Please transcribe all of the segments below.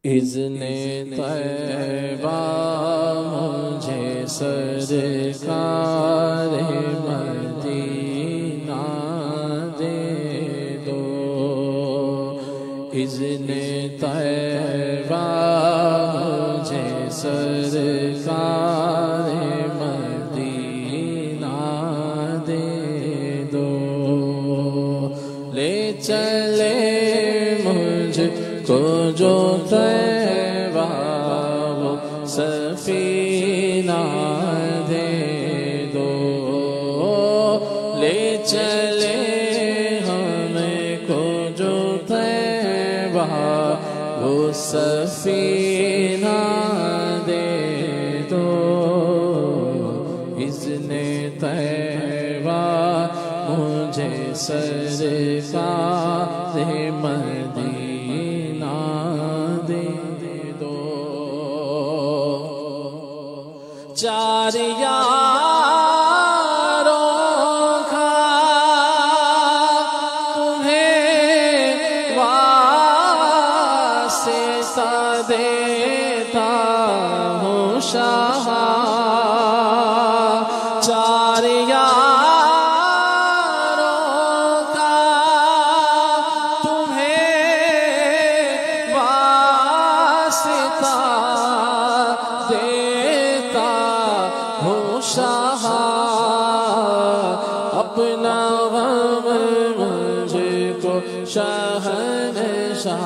اذن طیبہ مجھے سرکار مدینہ دے دو، اذن طیبہ مجھے سرکار مدینہ دے دو، لے چلے مجھ کو جو طیبہ وہ سفینہ دے دو، لے چلے ہمیں کو جو طیبہ وہ سفینہ دے دو، اذن طیبہ مجھے سرکار مدینہ دے دو، چار یاروں کا تمہیں واسطہ دیتا ہوں شاہ، چار یاروں کا تمہیں واسطہ دیتا ہوں شاہ، اپنا غم مجھ کو شہنشاہ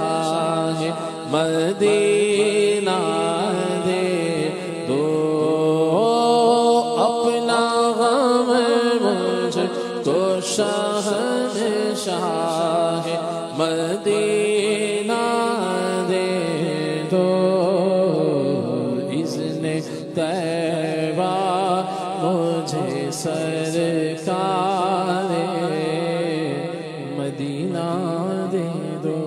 مدینہ دے دو، اپنا غم مجھ کو شہنشاہ مدینہ دے دو، اذن طیبہ مجھے سرکار مدینہ دے دو،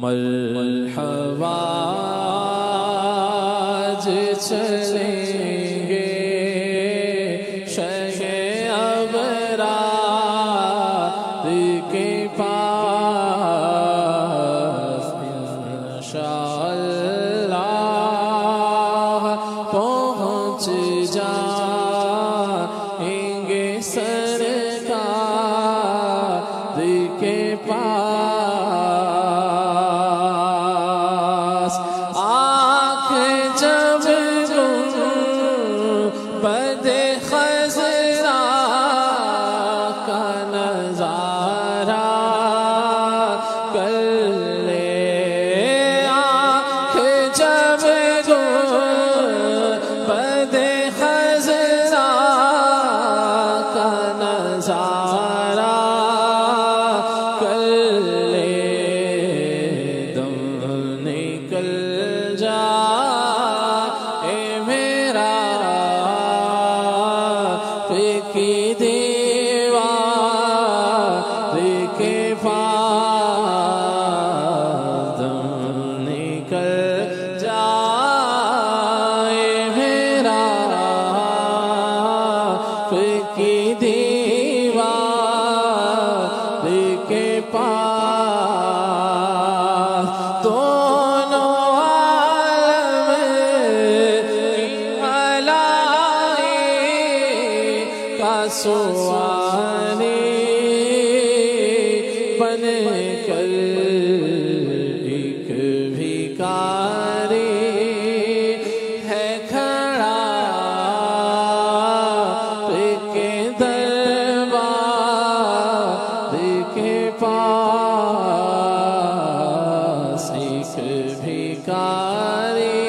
مرحبا آج چلیں گے شہ ابرار کے پاس، انشاءاللہ پہنچ جائیں گے سرکار کے پاس، آنکھ جب گنبد خضرا کا نظارہ کر لے، آنکھ جب گنبد خضرا کا نظارہ کر لے، دم نکل جائے میرا کی دیوار کے پاس، دم نکل جائے میرا کی دیوار کے پاس، دونوں عالم کی بھلائی کا سوالی بن کر ایک بھکاری ہے کھڑا کے دربار کے پاس، ایک بھکاری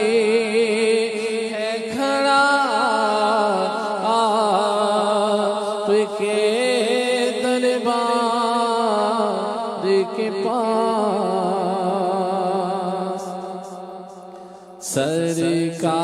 ہے کھڑا آپ کے دربار کے پاس، سرکار